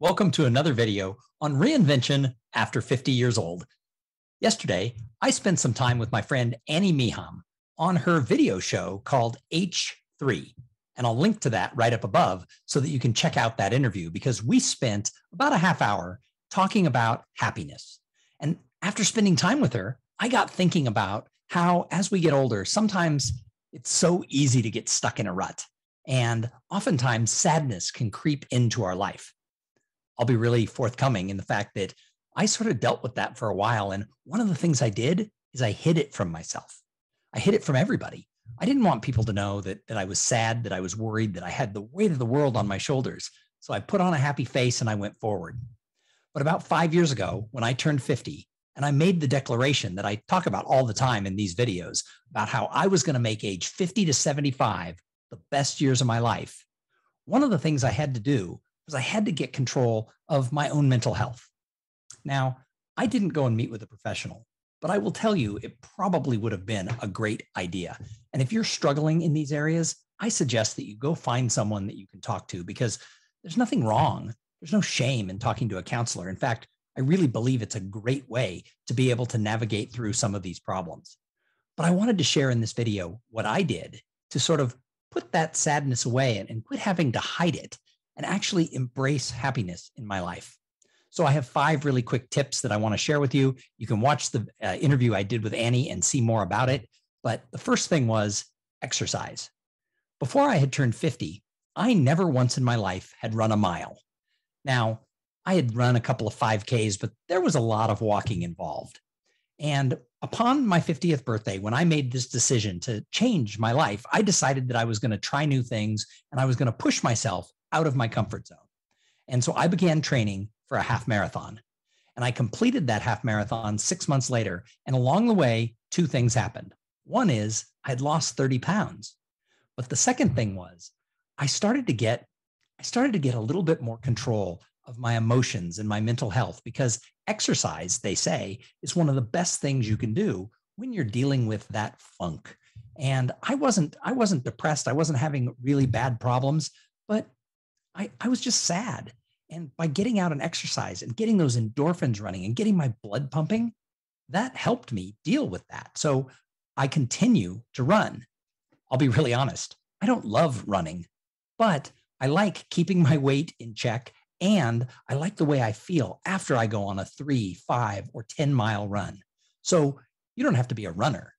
Welcome to another video on reinvention after 50 years old. Yesterday, I spent some time with my friend Annie Meham on her video show called H3. And I'll link to that right up above so that you can check out that interview because we spent about a half hour talking about happiness. And after spending time with her, I got thinking about how as we get older, sometimes it's so easy to get stuck in a rut. And oftentimes sadness can creep into our life. I'll be really forthcoming in the fact that I sort of dealt with that for a while. And one of the things I did is I hid it from myself. I hid it from everybody. I didn't want people to know that I was sad, that I was worried, that I had the weight of the world on my shoulders. So I put on a happy face and I went forward. But about 5 years ago, when I turned 50, and I made the declaration that I talk about all the time in these videos about how I was going to make age 50 to 75 the best years of my life, one of the things I had to do was I had to get control of my own mental health. Now, I didn't go and meet with a professional, but I will tell you, it probably would have been a great idea. And if you're struggling in these areas, I suggest that you go find someone that you can talk to because there's nothing wrong. There's no shame in talking to a counselor. In fact, I really believe it's a great way to be able to navigate through some of these problems. But I wanted to share in this video what I did to sort of put that sadness away and quit having to hide it and actually embrace happiness in my life. So I have 5 really quick tips that I want to share with you. You can watch the interview I did with Annie and see more about it. But the first thing was exercise. Before I had turned 50, I never once in my life had run a mile. Now, I had run a couple of 5Ks, but there was a lot of walking involved. And upon my 50th birthday, when I made this decision to change my life, I decided that I was going to try new things and I was going to push myself out of my comfort zone. And so I began training for a half marathon. And I completed that half marathon 6 months later. And along the way, 2 things happened. One is I'd lost 30 pounds. But the second thing was I started to get a little bit more control of my emotions and my mental health because exercise, they say, is one of the best things you can do when you're dealing with that funk. And I wasn't depressed. I wasn't having really bad problems, but I was just sad. And by getting out and exercise and getting those endorphins running and getting my blood pumping, that helped me deal with that. So I continue to run. I'll be really honest. I don't love running, but I like keeping my weight in check. And I like the way I feel after I go on a 3, 5, or 10-mile run. So you don't have to be a runner,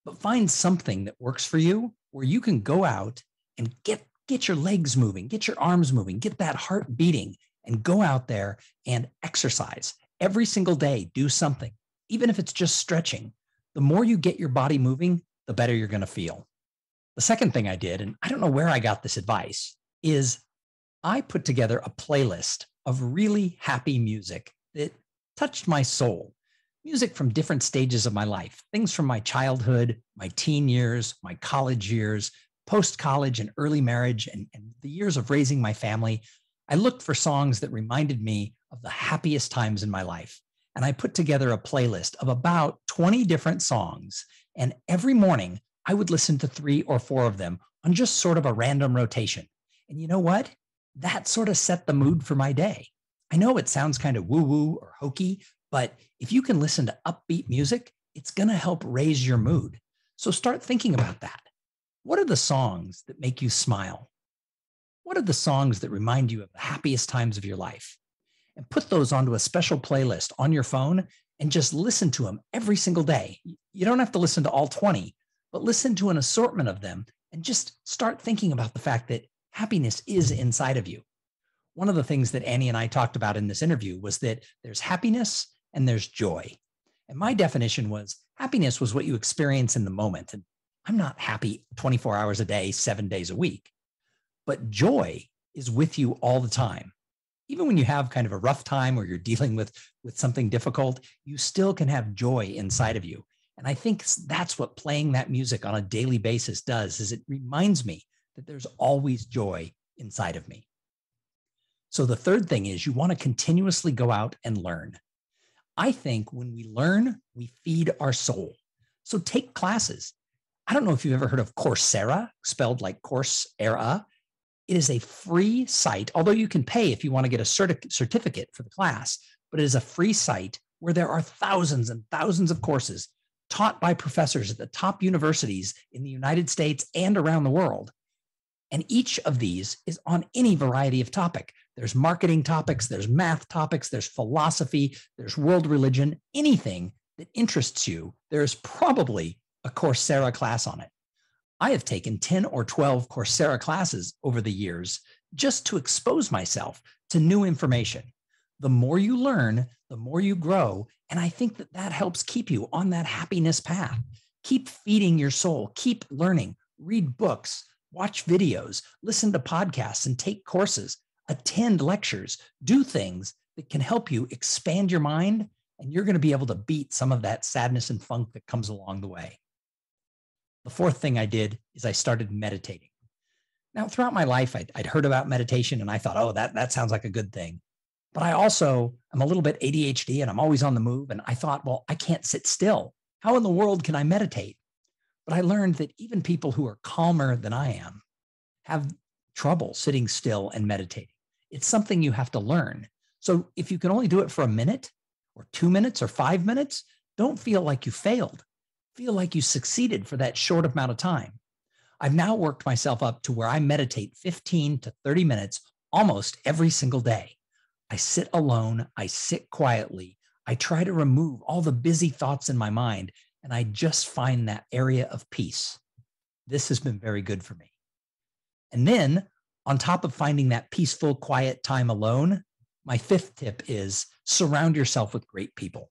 but find something that works for you where you can go out and get your legs moving, get your arms moving, get that heart beating, and go out there and exercise. Every single day, do something, even if it's just stretching. The more you get your body moving, the better you're going to feel. The second thing I did, and I don't know where I got this advice, is I put together a playlist of really happy music that touched my soul. Music from different stages of my life, things from my childhood, my teen years, my college years, post-college and early marriage, and the years of raising my family. I looked for songs that reminded me of the happiest times in my life. And I put together a playlist of about 20 different songs. And every morning, I would listen to 3 or 4 of them on just sort of a random rotation. And you know what? That sort of set the mood for my day. I know it sounds kind of woo-woo or hokey, but if you can listen to upbeat music, it's going to help raise your mood. So start thinking about that. What are the songs that make you smile? What are the songs that remind you of the happiest times of your life? And put those onto a special playlist on your phone and just listen to them every single day. You don't have to listen to all 20, but listen to an assortment of them and just start thinking about the fact that happiness is inside of you. One of the things that Annie and I talked about in this interview was that there's happiness and there's joy. And my definition was happiness was what you experience in the moment. And I'm not happy 24 hours a day, 7 days a week. But joy is with you all the time. Even when you have kind of a rough time or you're dealing with something difficult, you still can have joy inside of you. And I think that's what playing that music on a daily basis does, is it reminds me that there's always joy inside of me. So the third thing is you want to continuously go out and learn. I think when we learn, we feed our soul. So take classes. I don't know if you've ever heard of Coursera, spelled like course era. It is a free site, although you can pay if you want to get a certificate for the class, but it is a free site where there are thousands and thousands of courses taught by professors at the top universities in the United States and around the world. And each of these is on any variety of topic. There's marketing topics, there's math topics, there's philosophy, there's world religion, anything that interests you, there's probably a Coursera class on it. I have taken 10 or 12 Coursera classes over the years just to expose myself to new information. The more you learn, the more you grow. And I think that that helps keep you on that happiness path. Keep feeding your soul, keep learning, read books, watch videos, listen to podcasts, and take courses, attend lectures, do things that can help you expand your mind, and you're going to be able to beat some of that sadness and funk that comes along the way. The fourth thing I did is I started meditating. Now, throughout my life, I'd heard about meditation, and I thought, oh, that sounds like a good thing. But I also am a little bit ADHD, and I'm always on the move, and I thought, well, I can't sit still. How in the world can I meditate? But I learned that even people who are calmer than I am have trouble sitting still and meditating. It's something you have to learn. So if you can only do it for a minute or 2 minutes or 5 minutes, don't feel like you failed. Feel like you succeeded for that short amount of time. I've now worked myself up to where I meditate 15 to 30 minutes almost every single day. I sit alone. I sit quietly. I try to remove all the busy thoughts in my mind, and I just find that area of peace. This has been very good for me. And then, on top of finding that peaceful, quiet time alone, my fifth tip is surround yourself with great people.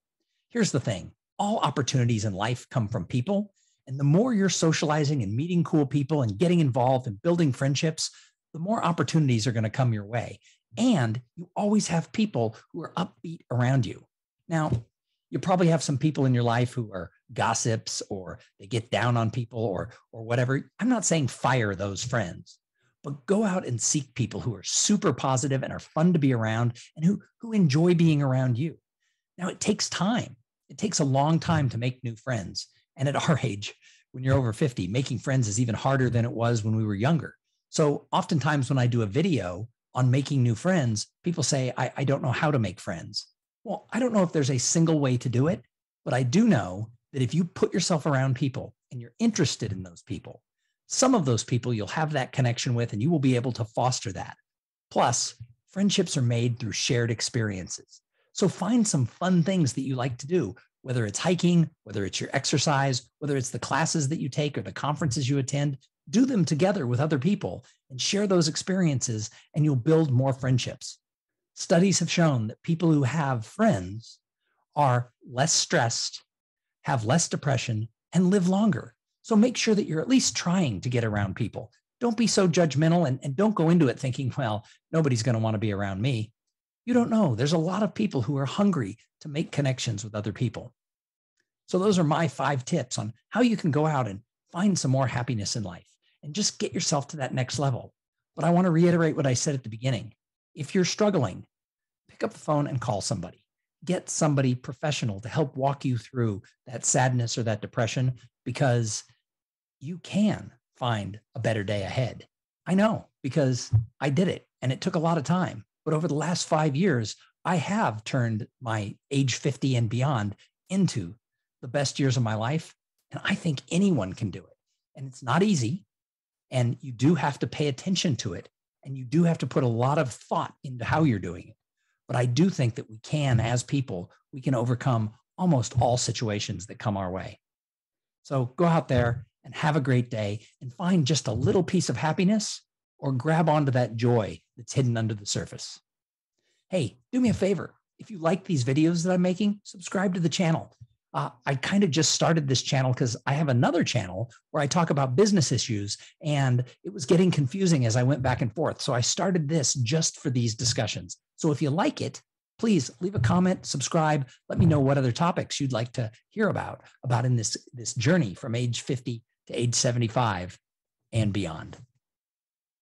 Here's the thing. All opportunities in life come from people. And the more you're socializing and meeting cool people and getting involved and building friendships, the more opportunities are going to come your way. And you always have people who are upbeat around you. Now, you probably have some people in your life who are gossips or they get down on people or whatever. I'm not saying fire those friends, but go out and seek people who are super positive and are fun to be around and who enjoy being around you. Now, it takes time. It takes a long time to make new friends. And at our age, when you're over 50, making friends is even harder than it was when we were younger. So oftentimes when I do a video on making new friends, people say, I don't know how to make friends. Well, I don't know if there's a single way to do it, but I do know that if you put yourself around people and you're interested in those people, some of those people you'll have that connection with and you will be able to foster that. Plus, friendships are made through shared experiences. So find some fun things that you like to do, whether it's hiking, whether it's your exercise, whether it's the classes that you take or the conferences you attend, do them together with other people and share those experiences and you'll build more friendships. Studies have shown that people who have friends are less stressed, have less depression, and live longer. So make sure that you're at least trying to get around people. Don't be so judgmental and don't go into it thinking, well, nobody's going to want to be around me. You don't know. There's a lot of people who are hungry to make connections with other people. So those are my 5 tips on how you can go out and find some more happiness in life and just get yourself to that next level. But I want to reiterate what I said at the beginning. If you're struggling, pick up the phone and call somebody. Get somebody professional to help walk you through that sadness or that depression because you can find a better day ahead. I know because I did it and it took a lot of time. But over the last 5 years, I have turned my age 50 and beyond into the best years of my life. And I think anyone can do it. And it's not easy. And you do have to pay attention to it. And you do have to put a lot of thought into how you're doing it. But I do think that we can, as people, we can overcome almost all situations that come our way. So go out there and have a great day and find just a little piece of happiness or grab onto that joy that's hidden under the surface. Hey, do me a favor. If you like these videos that I'm making, subscribe to the channel. I kind of just started this channel because I have another channel where I talk about business issues and it was getting confusing as I went back and forth. So I started this just for these discussions. So if you like it, please leave a comment, subscribe, let me know what other topics you'd like to hear about in this journey from age 50 to age 75 and beyond.